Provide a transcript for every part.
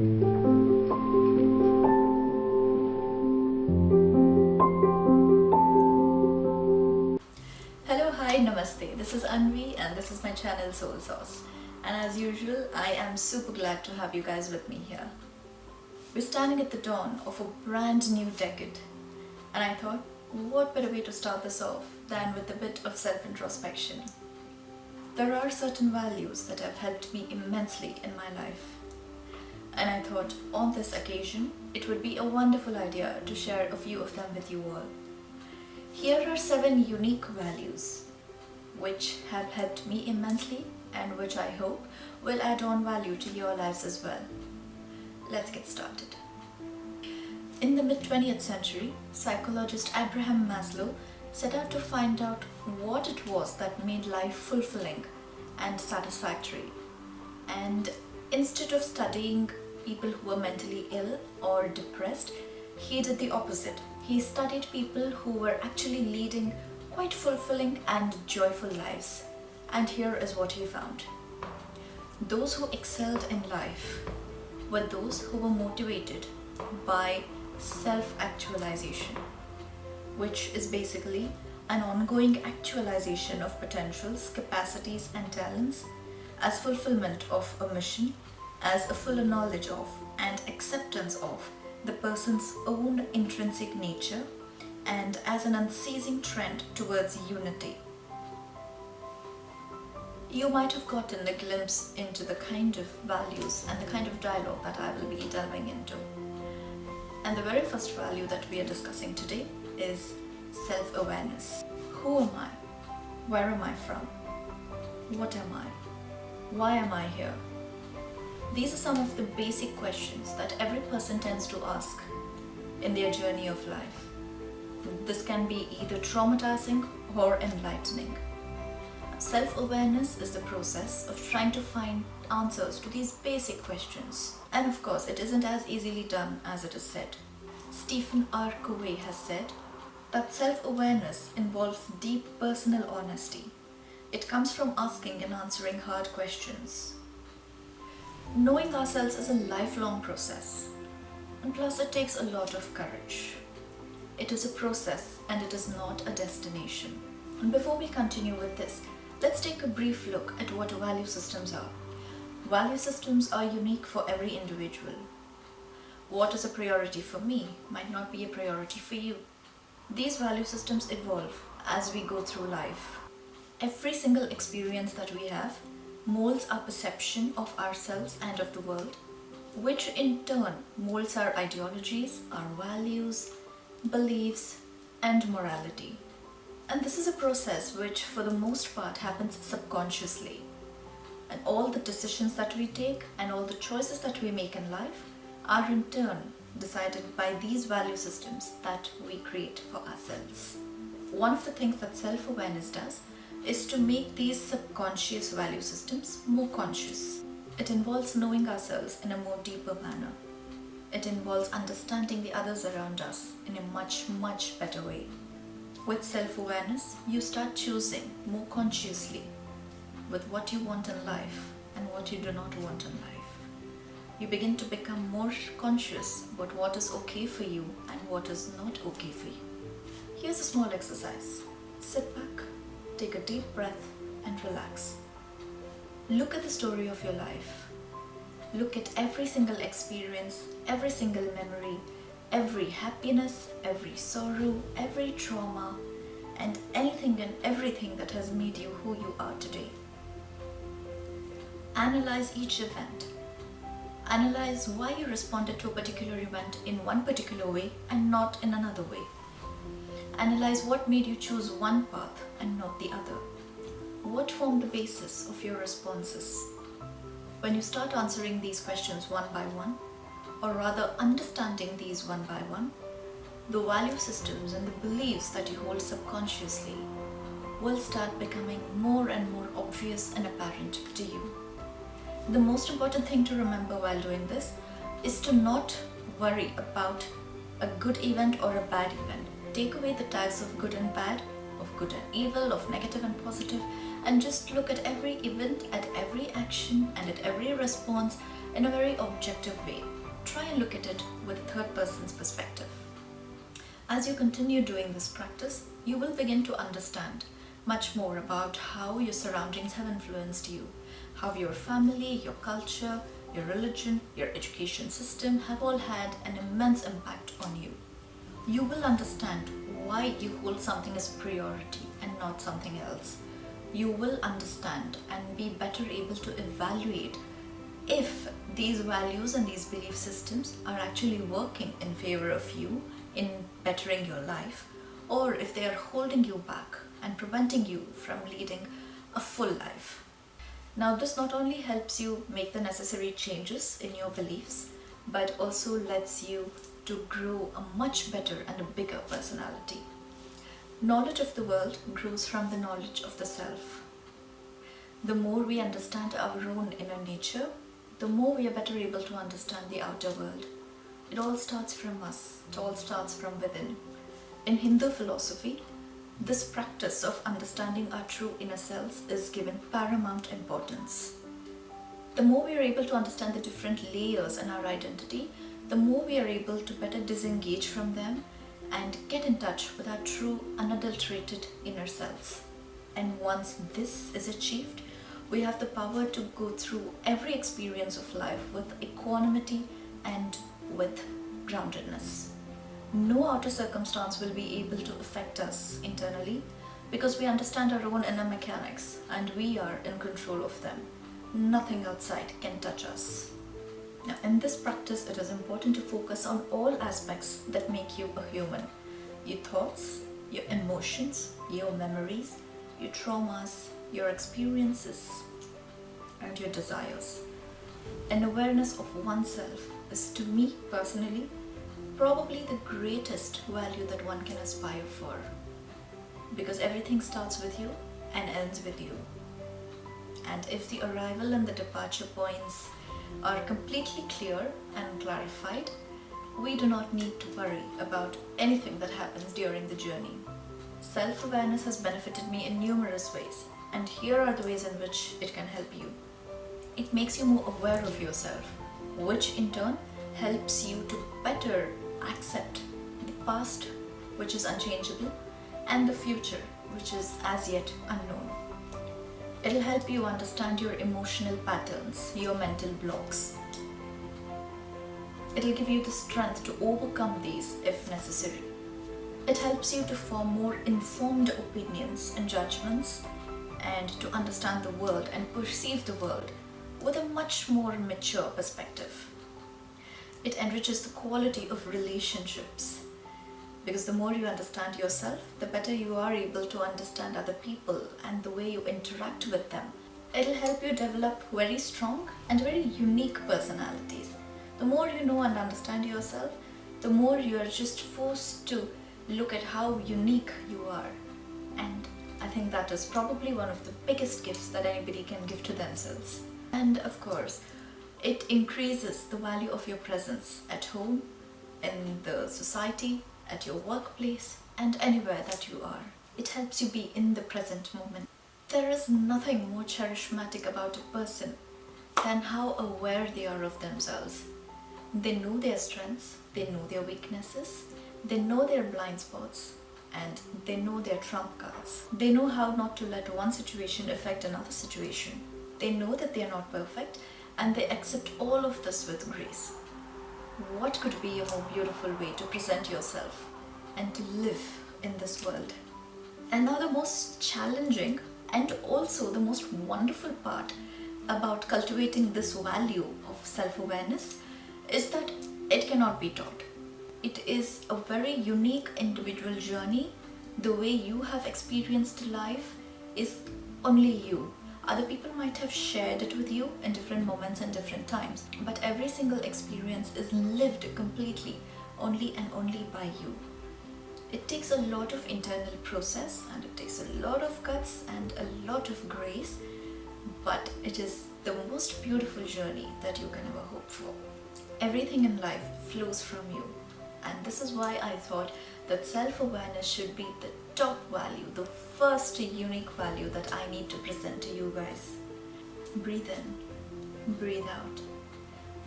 Hello, hi, namaste. This is Anvi and this is my channel Soul Sauce. And as usual, I am super glad to have you guys with me here. We're standing at the dawn of a brand new decade. And I thought, what better way to start this off than with a bit of self-introspection. There are certain values that have helped me immensely in my life. And I thought on this occasion, it would be a wonderful idea to share a few of them with you all. Here are 7 unique values which have helped me immensely and which I hope will add on value to your lives as well. Let's get started. In the mid-20th century, psychologist Abraham Maslow set out to find out what it was that made life fulfilling and satisfactory. And instead of studying people who were mentally ill or depressed, he did the opposite. He studied people who were actually leading quite fulfilling and joyful lives. And here is what he found. Those who excelled in life were those who were motivated by self-actualization, which is basically an ongoing actualization of potentials, capacities and talents as fulfillment of a mission, as a fuller knowledge of and acceptance of the person's own intrinsic nature, and as an unceasing trend towards unity. You might have gotten a glimpse into the kind of values and the kind of dialogue that I will be delving into. And the very first value that we are discussing today is self-awareness. Who am I? Where am I from? What am I? Why am I here? These are some of the basic questions that every person tends to ask in their journey of life. This can be either traumatizing or enlightening. Self-awareness is the process of trying to find answers to these basic questions. And of course, it isn't as easily done as it is said. Stephen R Covey has said that self-awareness involves deep personal honesty. It comes from asking and answering hard questions. Knowing ourselves is a lifelong process, and plus it takes a lot of courage. It is a process and it is not a destination. And before we continue with this, let's take a brief look at what value systems are. Value systems are unique for every individual. What is a priority for me might not be a priority for you. These value systems evolve as we go through life. Every single experience that we have molds our perception of ourselves and of the world, which in turn molds our ideologies, our values, beliefs, and morality. And this is a process which for the most part happens subconsciously. And all the decisions that we take and all the choices that we make in life are in turn decided by these value systems that we create for ourselves. One of the things that self-awareness does is to make these subconscious value systems more conscious. It involves knowing ourselves in a more deeper manner. It involves understanding the others around us in a much, much better way. With self-awareness, you start choosing more consciously with what you want in life and what you do not want in life. You begin to become more conscious about what is okay for you and what is not okay for you. Here's a small exercise. Sit back, take a deep breath and relax. Look at the story of your life. Look at every single experience, every single memory, every happiness, every sorrow, every trauma, and anything and everything that has made you who you are today. Analyze each event. Analyze why you responded to a particular event in one particular way and not in another way. Analyze what made you choose one path and not the other. What formed the basis of your responses? When you start answering these questions one by one, or rather understanding these one by one, the value systems and the beliefs that you hold subconsciously will start becoming more and more obvious and apparent to you. The most important thing to remember while doing this is to not worry about a good event or a bad event. Take away the tags of good and bad, of good and evil, of negative and positive, and just look at every event, at every action, and at every response in a very objective way. and look at it with a third person's perspective. As you continue doing this practice, you will begin to understand much more about how your surroundings have influenced you, how your family, your culture, your religion, your education system have all had an immense impact on you. You will understand why you hold something as a priority and not something else. You will understand and be better able to evaluate if these values and these belief systems are actually working in favor of you in bettering your life, or if they are holding you back and preventing you from leading a full life. Now, this not only helps you make the necessary changes in your beliefs, but also lets you to grow a much better and a bigger personality. Knowledge of the world grows from the knowledge of the self. The more we understand our own inner nature, the more we are better able to understand the outer world. It all starts from us. It all starts from within. In Hindu philosophy, this practice of understanding our true inner selves is given paramount importance. The more we are able to understand the different layers in our identity, the more we are able to better disengage from them and get in touch with our true, unadulterated inner selves. And once this is achieved, we have the power to go through every experience of life with equanimity and with groundedness. No outer circumstance will be able to affect us internally because we understand our own inner mechanics and we are in control of them. Nothing outside can touch us. Now, in this practice, it is important to focus on all aspects that make you a human. Your thoughts, your emotions, your memories, your traumas, your experiences, and your desires. An awareness of oneself is, to me personally, probably the greatest value that one can aspire for. Because everything starts with you and ends with you. And if the arrival and the departure points are completely clear and clarified, we do not need to worry about anything that happens during the journey. Self-awareness has benefited me in numerous ways, and here are the ways in which it can help you. It makes you more aware of yourself, which in turn helps you to better accept the past, which is unchangeable, and the future, which is as yet unknown. It'll help you understand your emotional patterns, your mental blocks. It'll give you the strength to overcome these if necessary. It helps you to form more informed opinions and judgments and to understand the world and perceive the world with a much more mature perspective. It enriches the quality of relationships because the more you understand yourself, the better you are able to understand other people and the way you interact with them. It'll help you develop very strong and very unique personalities. The more you know and understand yourself, the more you are just forced to look at how unique you are. And I think that is probably one of the biggest gifts that anybody can give to themselves. And of course, it increases the value of your presence at home, in the society, at your workplace, and anywhere that you are. It helps you be in the present moment. There is nothing more charismatic about a person than how aware they are of themselves. They know their strengths, they know their weaknesses, they know their blind spots, and they know their trump cards. They know how not to let one situation affect another situation. They know that they are not perfect, and they accept all of this with grace. What could be a more beautiful way to present yourself and to live in this world? And now the most challenging and also the most wonderful part about cultivating this value of self-awareness is that it cannot be taught. It is a very unique individual journey. The way you have experienced life is only you. Other people might have shared it with you in different moments and different times, but every single experience is lived completely only and only by you. It takes a lot of internal process and it takes a lot of guts and a lot of grace, but it is the most beautiful journey that you can ever hope for. Everything in life flows from you, and this is why I thought that self-awareness should be the top value, the first unique value that I need to present to you guys. Breathe in, breathe out.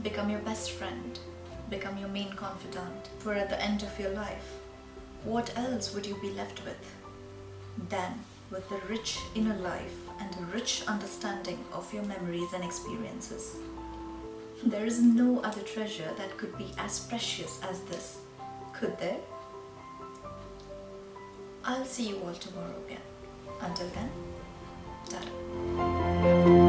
Become your best friend. become your main confidant for at the end of your life, what else would you be left with than with a rich inner life and a rich understanding of your memories and experiences? There is no other treasure that could be as precious as this, could there? I'll see you all tomorrow again. Until then, ta-ra.